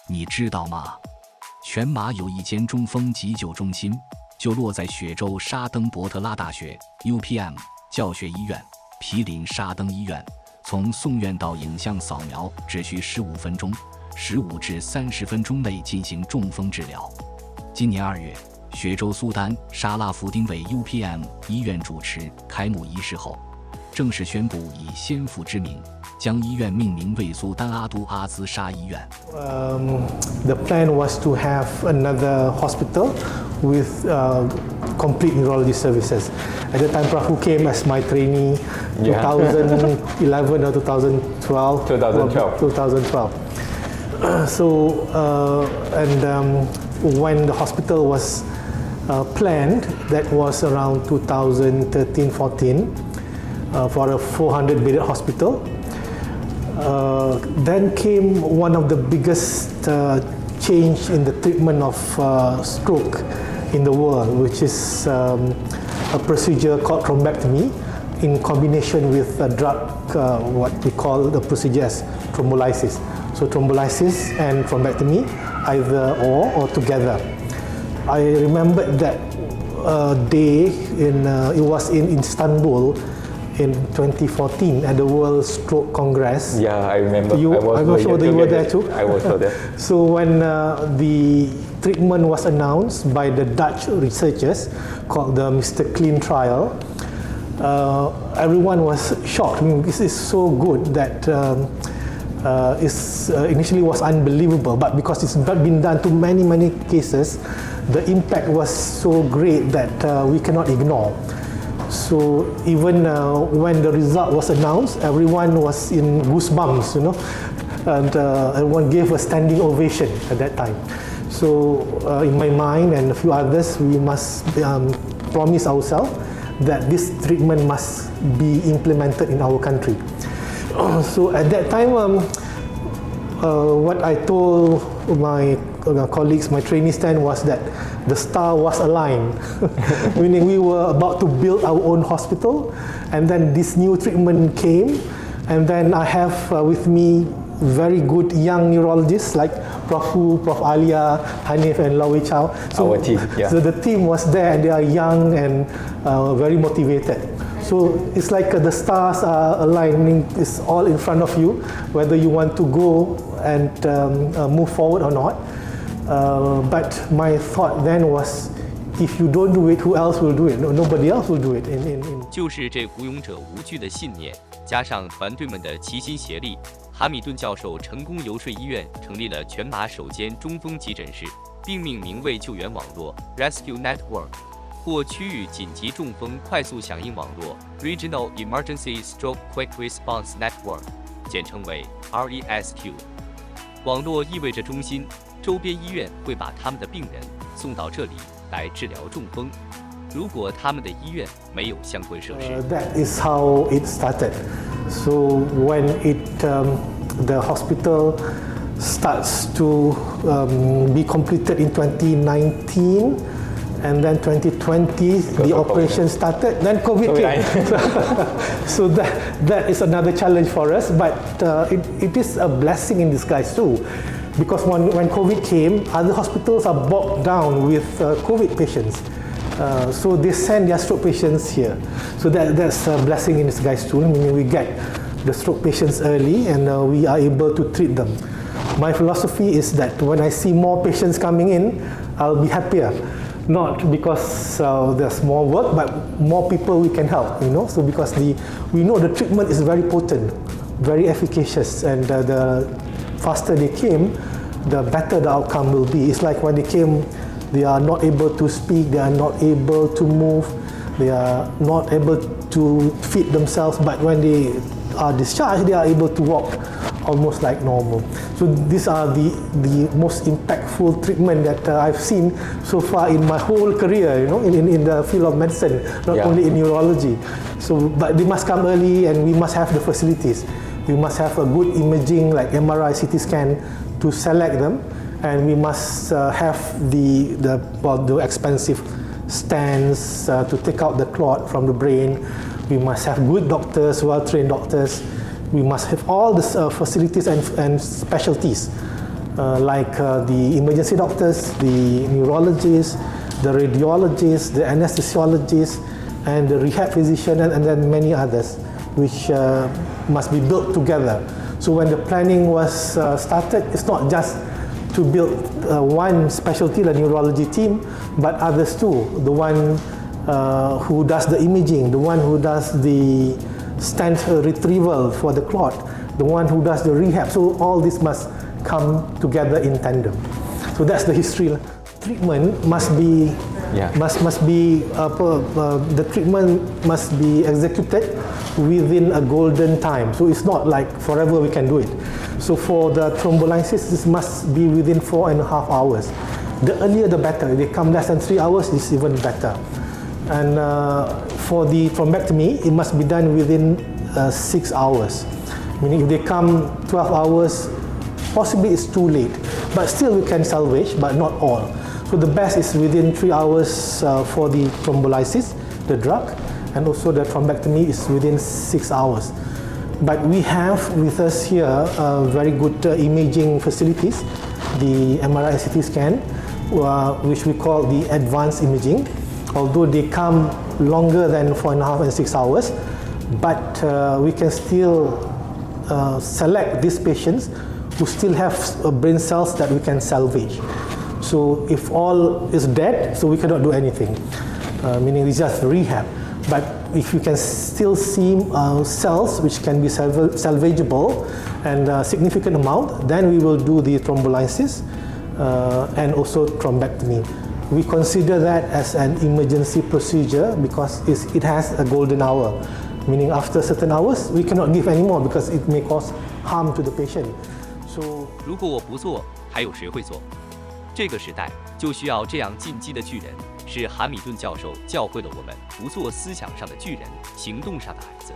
你知道吗？全马有一间中风急救中心，就落在雪州沙登伯特拉大学 UPM 教学医院，毗邻沙登医院。从送院到影像扫描只需15分钟，15至30分钟内进行中风治疗。今年2月，雪州苏丹沙拉福丁为 UPM 医院主持开幕仪式后，正式宣布以先父之名，将医院命名为苏丹阿都阿兹沙医院。The plan was to have another hospital with complete neurology services. At the time, Prahu came as my trainee, 2011 or 2012. 2012. When the hospital was planned, that was around 2013-14 for a 400-bedded hospital. Then came one of the biggest change in the treatment of stroke in the world, which is a procedure called thrombectomy in combination with a drug, what we call the procedure as thrombolysis. So thrombolysis and thrombectomy, either or together. I remember that day it was in Istanbul in 2014 at the World Stroke Congress. Yeah, I remember. I'm not sure that you were there too. I was there. So when the treatment was announced by the Dutch researchers called the Mr. Clean trial, everyone was shocked. I mean, this is so good that initially was unbelievable, but because it's been done to many cases, the impact was so great that we cannot ignore. So even when the result was announced, everyone was in goosebumps, and everyone gave a standing ovation at that time. So in my mind and a few others, we must promise ourselves that this treatment must be implemented in our country. So at that time, what I told my colleagues, my trainees then, was that the star was aligned, meaning we were about to build our own hospital, and then this new treatment came, and then I have with me very good young neurologists like Prof. Alia, Hanif and Lawi Chow. So, our team, yeah. So the team was there, and they are young and very motivated. So it's like the stars are aligning, it's all in front of you, whether you want to go and move forward or not. But my thought then was, if you don't do it, who else will do it? Nobody else will do it. 就是这孤勇者无惧的信念，加上团队们的齐心协力，哈米顿教授成功游说医院成立了全马首间中风急诊室，并命名为救援网络 RESQ Network 或区域紧急中风快速响应网络 Regional Emergency Stroke Quick Response Network， 简称为 RESQ。网络意味着中心周边医院会把他们的病人送到这里来治疗中风。如果他们的医院没有相关设施。That is how it started. So when the hospital starts to be completed in 2019, and then 2020 the operation started, then COVID came. So that is another challenge for us, but it is a blessing in disguise too, because when COVID came, other hospitals are bogged down with COVID patients. So they send their stroke patients here. So that's a blessing in disguise too, meaning we get the stroke patients early and we are able to treat them. My philosophy is that when I see more patients coming in, I'll be happier. Not because there's more work, but more people we can help, So because we know the treatment is very potent, very efficacious, and the faster they came, the better the outcome will be. It's like when they came, they are not able to speak, they are not able to move, they are not able to feed themselves, but when they are discharged, they are able to walk almost like normal. So these are the most impactful treatment that I've seen so far in my whole career, in the field of medicine, not only in neurology. So, but they must come early, and we must have the facilities. We must have a good imaging like MRI, CT scan to select them, and we must have the expensive stents to take out the clot from the brain. We must have good doctors, well-trained doctors. We must have all the facilities and specialties like the emergency doctors, the neurologists, the radiologists, the anesthesiologists, and the rehab physician, and then many others, which must be built together. So when the planning was started, it's not just to build one specialty, the neurology team, but others too. The one who does the imaging, the one who does the stent retrieval for the clot, the one who does the rehab. So all this must come together in tandem. So that's the history. Treatment must be the treatment must be executed within a golden time. So it's not like forever we can do it. So for the thrombolysis, this must be within 4.5 hours. The earlier the better. If they come less than 3 hours, it's even better. And for the thrombectomy, it must be done within 6 hours. Meaning if they come 12 hours, possibly it's too late. But still we can salvage, but not all. So the best is within 3 hours for the thrombolysis, the drug, and also the thrombectomy is within 6 hours. But we have with us here very good imaging facilities, the MRI and CT scan, which we call the advanced imaging. Although they come longer than 4.5 and 6 hours, but we can still select these patients who still have brain cells that we can salvage. So if all is dead, so we cannot do anything, meaning it's just rehab. But if you can still see cells which can be salvageable and a significant amount, then we will do the thrombolysis and also thrombectomy. We consider that as an emergency procedure because it has a golden hour, meaning after certain hours we cannot give anymore because it may cause harm to the patient. So 如果我不做，还有谁会做？这个时代就需要这样进击的巨人，是韩米顿教授教会了我们不做思想上的巨人，行动上的孩子。